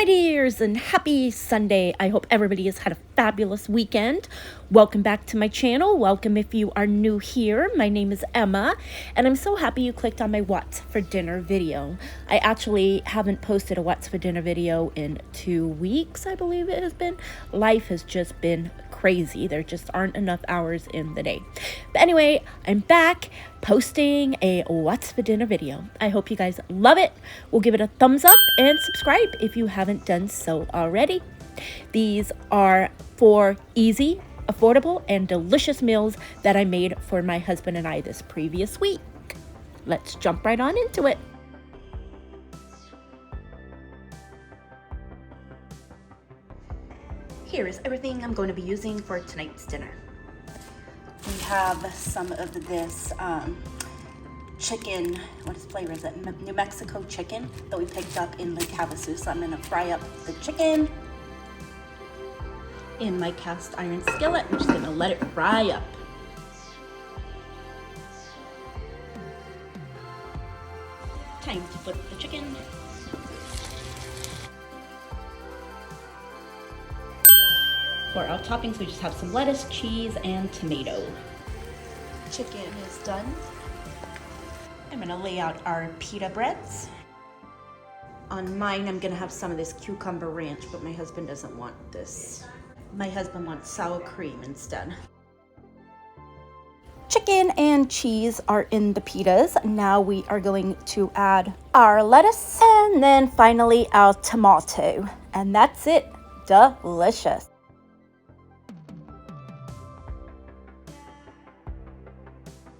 my dears, and happy Sunday. I hope everybody has had a fabulous weekend. Welcome back to my channel. Welcome if you are new here. My name is Emma, and I'm so happy you clicked on my What's for Dinner video. I actually haven't posted a What's for Dinner video in 2 weeks, I believe it has been. Life has just been crazy. There just aren't enough hours in the day. But anyway, I'm back posting a What's for Dinner video. I hope you guys love it. We'll give it a thumbs up and subscribe if you haven't done so already. These are 4 easy, affordable, and delicious meals that I made for my husband and I this previous week. Let's jump right on into it. Here is everything I'm going to be using for tonight's dinner. We have some of this chicken, what flavor is it? New Mexico chicken that we picked up in Lake Havasu. So I'm going to fry up the chicken in my cast iron skillet. I'm just going to let it fry up. Time to flip the chicken. For our toppings, we just have some lettuce, cheese, and tomato. Chicken is done. I'm gonna lay out our pita breads. On mine, I'm gonna have some of this cucumber ranch, but my husband doesn't want this. My husband wants sour cream instead. Chicken and cheese are in the pitas. Now we are going to add our lettuce and then finally our tomato. And that's it. Delicious.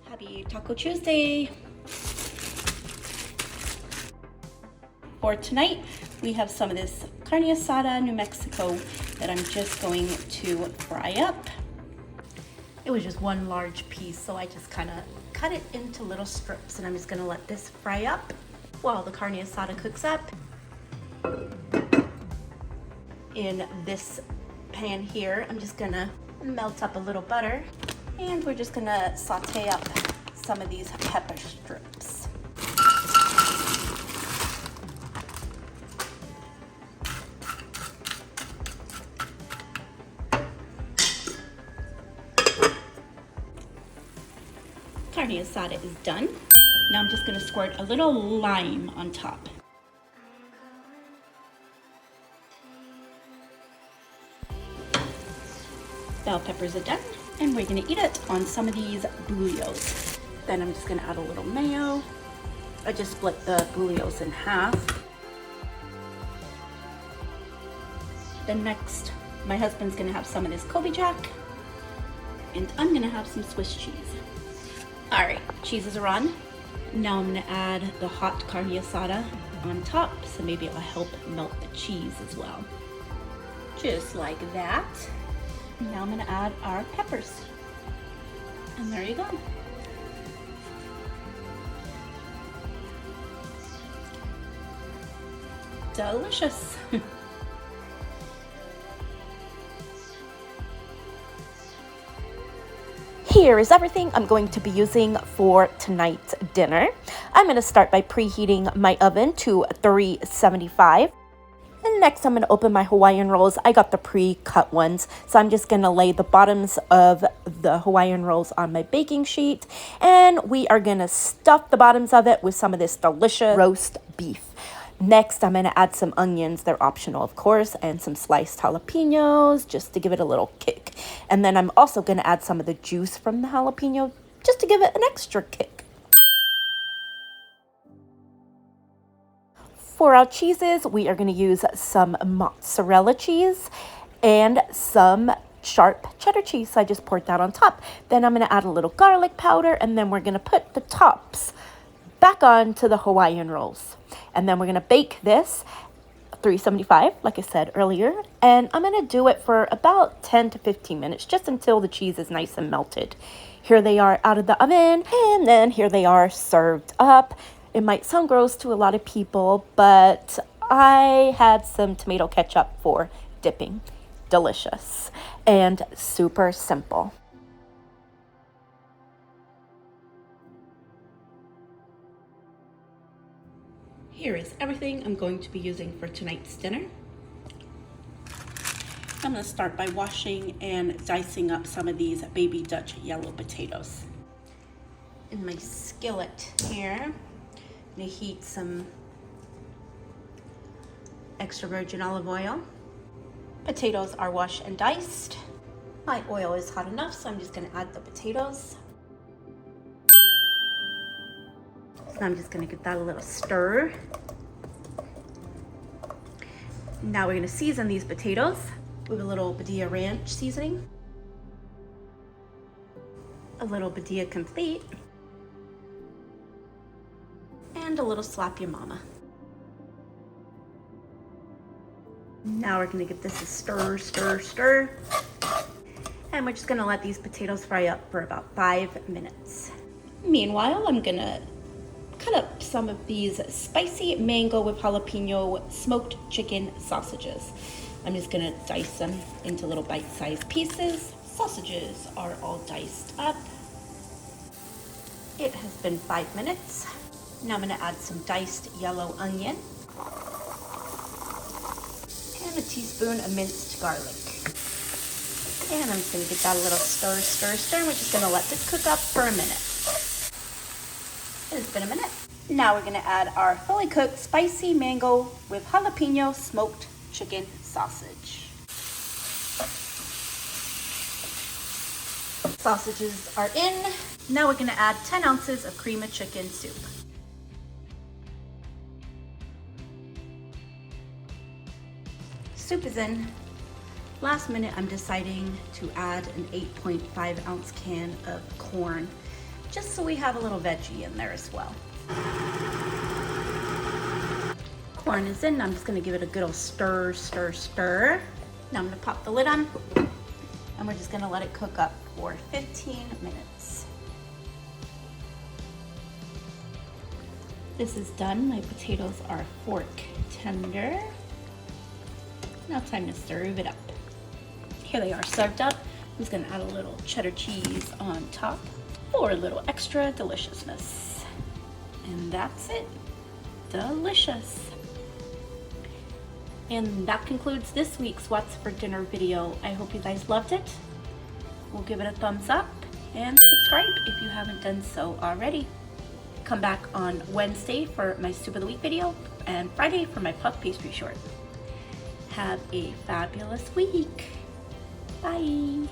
Happy Taco Tuesday. For tonight, we have some of this Carne Asada, New Mexico, that I'm just going to fry up. It was just one large piece, so I just kind of cut it into little strips, and I'm just gonna let this fry up while the Carne Asada cooks up. In this pan here, I'm just gonna melt up a little butter, and we're just gonna saute up some of these pepper strips. Carne Asada is done. Now I'm just gonna squirt a little lime on top. Bell peppers are done, and we're gonna eat it on some of these Bolillos. Then I'm just gonna add a little mayo. I just split the Bolillos in half. Then next, my husband's gonna have some of this Kobe Jack, and I'm gonna have some Swiss cheese. All right, cheeses are on. Now I'm gonna add the hot Carne Asada on top, so maybe it will help melt the cheese as well. Just like that. Now I'm gonna add our peppers. And there you go. Delicious. Here is everything I'm going to be using for tonight's dinner. I'm going to start by preheating my oven to 375. And next I'm going to open my Hawaiian rolls. I got the pre-cut ones, so I'm just going to lay the bottoms of the Hawaiian rolls on my baking sheet. And we are going to stuff the bottoms of it with some of this delicious roast beef. Next, I'm going to add some onions. They're optional, of course, and some sliced jalapenos just to give it a little kick. And then I'm also going to add some of the juice from the jalapeno just to give it an extra kick. For our cheeses, we are going to use some mozzarella cheese and some sharp cheddar cheese. So I just poured that on top. Then I'm going to add a little garlic powder, and then we're going to put the tops back onto the Hawaiian rolls. And then we're gonna bake this 375, like I said earlier, and I'm gonna do it for about 10 to 15 minutes, just until the cheese is nice and melted. Here they are out of the oven, and then here they are served up. It might sound gross to a lot of people, but I had some tomato ketchup for dipping. Delicious and super simple. Here is everything I'm going to be using for tonight's dinner. I'm going to start by washing and dicing up some of these baby Dutch yellow potatoes. In my skillet here, I'm going to heat some extra virgin olive oil. Potatoes are washed and diced. My oil is hot enough, so I'm just going to add the potatoes. So I'm just going to give that a little stir. Now we're going to season these potatoes with a little Padilla Ranch seasoning, a little Padilla Complete, and a little Slap Your Mama. Now we're going to give this a stir, stir, stir. And we're just going to let these potatoes fry up for about 5 minutes. Meanwhile, I'm going to cut up some of these spicy mango with jalapeno smoked chicken sausages. I'm just going to dice them into little bite-sized pieces. Sausages are all diced up. It has been 5 minutes. Now I'm going to add some diced yellow onion and a teaspoon of minced garlic. And I'm just going to give that a little stir, stir, stir. We're just going to let this cook up for a minute. It's been a minute. Now we're going to add our fully cooked spicy mango with jalapeno smoked chicken sausage. Sausages are in. Now we're going to add 10 ounces of cream of chicken soup. Soup is in. Last minute, I'm deciding to add an 8.5 ounce can of corn, just so we have a little veggie in there as well. Corn is in. I'm just going to give it a good old stir, stir, stir. Now I'm going to pop the lid on, and we're just going to let it cook up for 15 minutes. This is done. My potatoes are fork tender. Now time to serve it up. Here they are served up. I'm just gonna add a little cheddar cheese on top for a little extra deliciousness. And that's it. Delicious. And that concludes this week's What's for Dinner video. I hope you guys loved it. We'll give it a thumbs up and subscribe if you haven't done so already. Come back on Wednesday for my Soup of the Week video and Friday for my puff pastry short. Have a fabulous week. Bye.